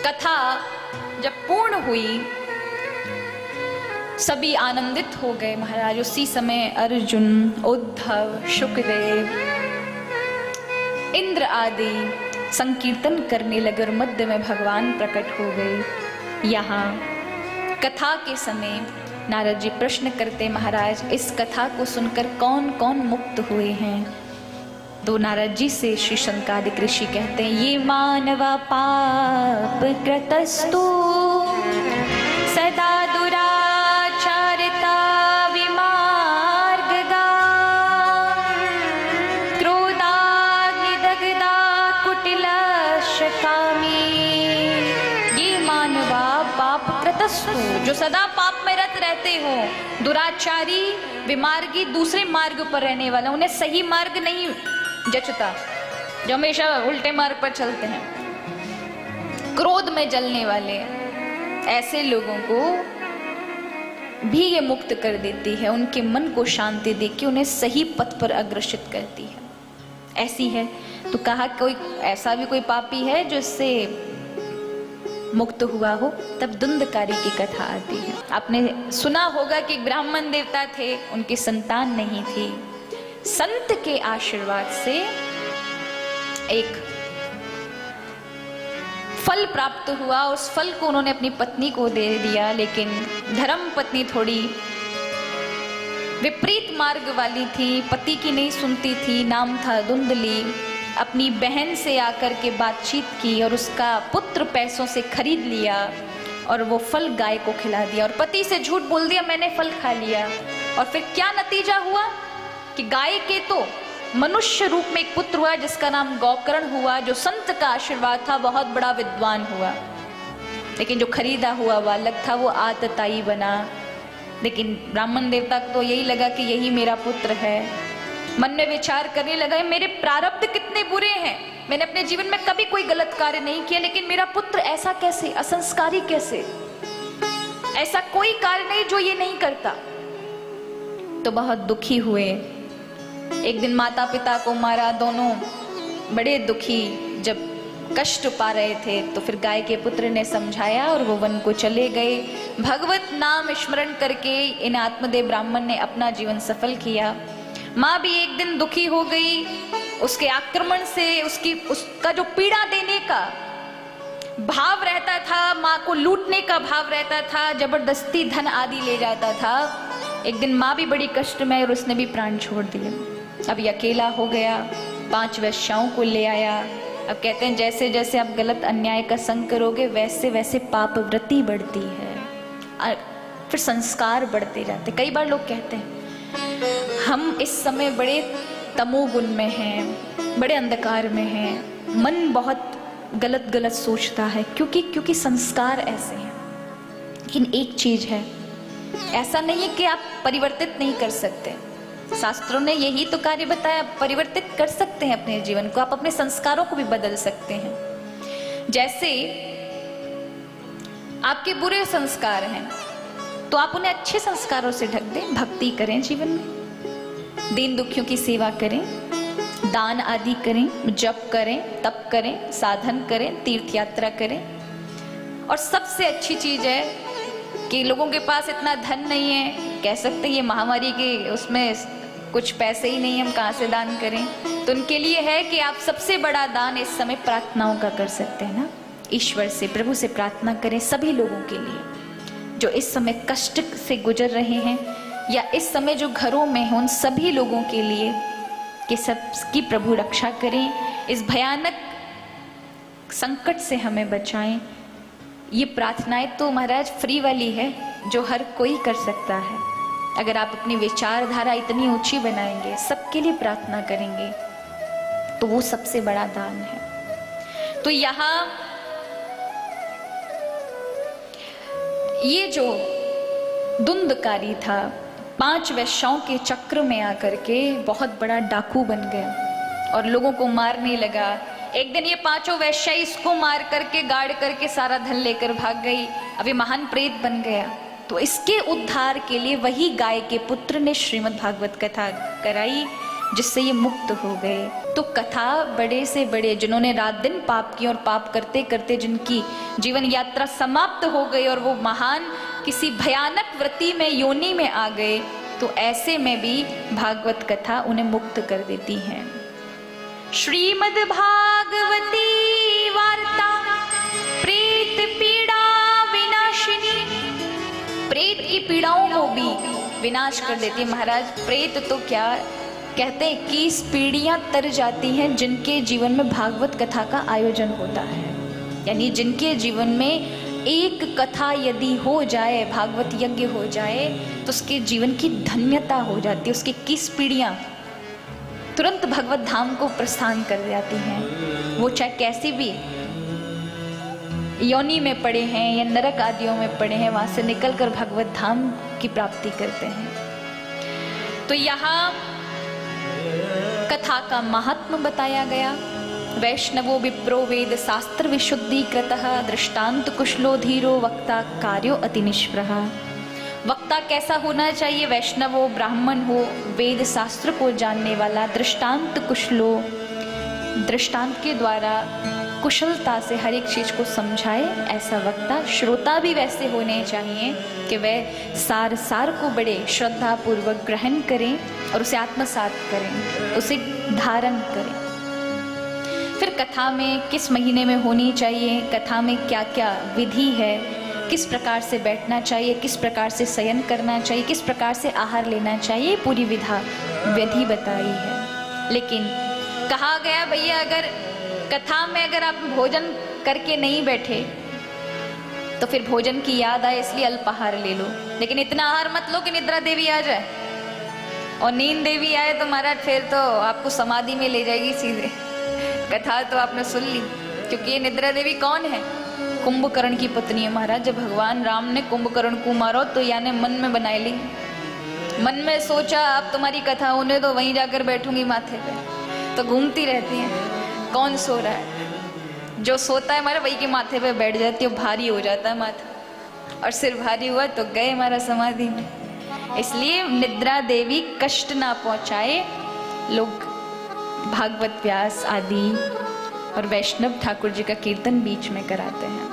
कथा जब पूर्ण हुई सभी आनंदित हो गए महाराज। उसी समय अर्जुन, उद्धव, शुकदेव, इंद्र आदि संकीर्तन करने लगे और मध्य में भगवान प्रकट हो गए। यहाँ कथा के समय नारद जी प्रश्न करते, महाराज इस कथा को सुनकर कौन कौन मुक्त हुए हैं? तो नारद जी से श्री शंकादिक ऋषि कहते हैं, ये मानवा पाप कृतस्तु सदा दुराचारिता विमार्गगा क्रोधाग्निदग्धा कुटिलशकामी। ये मानवा पाप कृतस्तु, जो सदा पाप में रत रहते हो, दुराचारी, विमार्गी, दूसरे मार्ग पर रहने वाला, उन्हें सही मार्ग नहीं जचता, जो हमेशा उल्टे मार्ग पर चलते हैं, क्रोध में जलने वाले, ऐसे लोगों को भी ये मुक्त कर देती है। उनके मन को शांति देके उन्हें सही पथ पर अग्रसित करती है। ऐसी है। तो कहा कोई ऐसा भी कोई पापी है जो इससे मुक्त हुआ हो? तब धुंधकारी की कथा आती है। आपने सुना होगा कि एक ब्राह्मण देवता थे, उनकी संतान नहीं थी। संत के आशीर्वाद से एक फल प्राप्त हुआ। उस फल को उन्होंने अपनी पत्नी को दे दिया, लेकिन धर्म पत्नी थोड़ी विपरीत मार्ग वाली थी, पति की नहीं सुनती थी। नाम था धुंधली। अपनी बहन से आकर के बातचीत की और उसका पुत्र पैसों से खरीद लिया और वो फल गाय को खिला दिया और पति से झूठ बोल दिया मैंने फल खा लिया। और फिर क्या नतीजा हुआ कि गाय के तो मनुष्य रूप में एक पुत्र हुआ जिसका नाम गौकर्ण हुआ, जो संत का आशीर्वाद था, बहुत बड़ा विद्वान हुआ। लेकिन जो खरीदा हुआ बालक था वो आतताई बना। लेकिन ब्राह्मण देवता को तो यही लगा कि यही मेरा पुत्र है। मन में विचार करने लगा, मेरे प्रारब्ध कितने बुरे हैं, मैंने अपने जीवन में कभी कोई गलत कार्य नहीं किया, लेकिन मेरा पुत्र ऐसा कैसे, असंस्कारी कैसे, ऐसा कोई कार्य नहीं जो ये नहीं करता। तो बहुत दुखी हुए। एक दिन माता पिता को मारा। दोनों बड़े दुखी जब कष्ट पा रहे थे, तो फिर गाय के पुत्र ने समझाया और वो वन को चले गए। भगवत नाम स्मरण करके इन आत्मदेव ब्राह्मण ने अपना जीवन सफल किया। माँ भी एक दिन दुखी हो गई उसके आक्रमण से, उसका जो पीड़ा देने का भाव रहता था, माँ को लूटने का भाव रहता था, जबरदस्ती धन आदि ले जाता था। एक दिन माँ भी बड़ी कष्ट में और उसने भी प्राण छोड़ दिए। अब ये अकेला हो गया, 5 वेश्याओं को ले आया। अब कहते हैं जैसे जैसे आप गलत अन्याय का संग करोगे वैसे वैसे पाप वृत्ति बढ़ती है और फिर संस्कार बढ़ते जाते। कई बार लोग कहते हैं हम इस समय बड़े तमोगुण में हैं, बड़े अंधकार में हैं, मन बहुत गलत गलत सोचता है क्योंकि संस्कार ऐसे हैं। लेकिन एक चीज है, ऐसा नहीं है कि आप परिवर्तित नहीं कर सकते। शास्त्रों ने यही तो कार्य बताया, परिवर्तित कर सकते हैं अपने जीवन को, आप अपने संस्कारों को भी बदल सकते हैं। जैसे आपके बुरे संस्कार हैं तो आप उन्हें अच्छे संस्कारों से ढक दें। भक्ति करें, जीवन में दीन दुखियों की सेवा करें, दान आदि करें, जप करें, तप करें, साधन करें, तीर्थ यात्रा करें। और सबसे अच्छी चीज है कि लोगों के पास इतना धन नहीं है, कह सकते हैं ये महामारी के उसमें कुछ पैसे ही नहीं, हम कहाँ से दान करें। तो उनके लिए है कि आप सबसे बड़ा दान इस समय प्रार्थनाओं का कर सकते हैं ना। ईश्वर से, प्रभु से प्रार्थना करें सभी लोगों के लिए जो इस समय कष्ट से गुजर रहे हैं, या इस समय जो घरों में हैं उन सभी लोगों के लिए कि सबकी प्रभु रक्षा करें, इस भयानक संकट से हमें बचाएं। ये प्रार्थनाएं तो महाराज फ्री वाली है, जो हर कोई कर सकता है। अगर आप अपनी विचारधारा इतनी ऊंची बनाएंगे, सबके लिए प्रार्थना करेंगे, तो वो सबसे बड़ा दान है। तो यहाँ ये जो धुंधकारी था, 5 वेश्याओं के चक्र में आकर के बहुत बड़ा डाकू बन गया और लोगों को मारने लगा। एक दिन ये 5 वेश्या इसको मार करके, गाड़ करके सारा धन लेकर भाग गई। अब ये महान प्रेत बन गया। तो इसके उद्धार के लिए वही गाय के पुत्र ने श्रीमद् भागवत कथा कराई। जिससे ये मुक्त हो गए। तो कथा बड़े से बड़े जिन्होंने रात दिन पाप किए और पाप करते करते जिनकी जीवन यात्रा समाप्त हो गई और वो महान किसी भयानक वृत्ति में योनि में आ गए, तो ऐसे में भी भागवत कथा उन्हें मुक्त कर देती है। श्रीमद् भागवती वार्ता प्रेत पीड़ा विनाशिनी। प्रेत की पीड़ाओं को भी विनाश कर देती है। महाराज प्रेत तो क्या कहते हैं, 21 पीढ़ियां तर जाती हैं जिनके जीवन में भागवत कथा का आयोजन होता है। यानी जिनके जीवन में एक कथा यदि हो जाए, भागवत यज्ञ हो जाए, तो उसके जीवन की धन्यता हो जाती है। उसकी 21 पीढ़ियां तुरंत भगवत धाम को प्रस्थान कर जाती हैं। वो चाहे कैसी भी योनि में पड़े हैं या नरक आदियों में पड़े हैं, वहां से निकलकर भगवत धाम की प्राप्ति करते हैं। तो यहाँ कथा का महात्म बताया गया। वैष्णवो विप्रो वेद शास्त्र विशुद्धि कृतः दृष्टांत कुशलो धीरो वक्ता कार्यो अति निष्प्रह। वक्ता कैसा होना चाहिए? वैष्णव हो, ब्राह्मण हो, वेद शास्त्र को जानने वाला, दृष्टांत कुशलो, दृष्टांत के द्वारा कुशलता से हर एक चीज को समझाए, ऐसा वक्ता। श्रोता भी वैसे होने चाहिए कि वह सार को बड़े श्रद्धा पूर्वक ग्रहण करें और उसे आत्मसात करें, उसे धारण करें। फिर कथा में किस महीने में होनी चाहिए, कथा में क्या क्या विधि है, किस प्रकार से बैठना चाहिए, किस प्रकार से शयन करना चाहिए, किस प्रकार से आहार लेना चाहिए, पूरी विधि बताई है। लेकिन कहा गया भैया अगर कथा में अगर आप भोजन करके नहीं बैठे तो फिर भोजन की याद आए इसलिए अल्पाहार ले लो, लेकिन इतना आहार मत लो कि निद्रा देवी आ जाए। और नींद देवी आए तो महाराज फिर तो आपको समाधि में ले जाएगी सीधे। कथा तो आपने सुन ली, क्योंकि ये निद्रा देवी कौन है? कुंभकर्ण की पत्नी है महाराज। जब भगवान राम ने कुंभकर्ण को मारो तो यानी मन में बनाई ली, मन में सोचा अब तुम्हारी कथा होने तो वहीं जाकर बैठूंगी माथे पे। तो घूमती रहती है, कौन सो रहा है? जो सोता है हमारा वही के माथे पे बैठ जाती है, भारी हो जाता है माथा, और सिर भारी हुआ तो गए हमारा समाधि में। इसलिए निद्रा देवी कष्ट ना पहुंचाए। लोग भागवत व्यास आदि और वैष्णव ठाकुर जी का कीर्तन बीच में कराते हैं।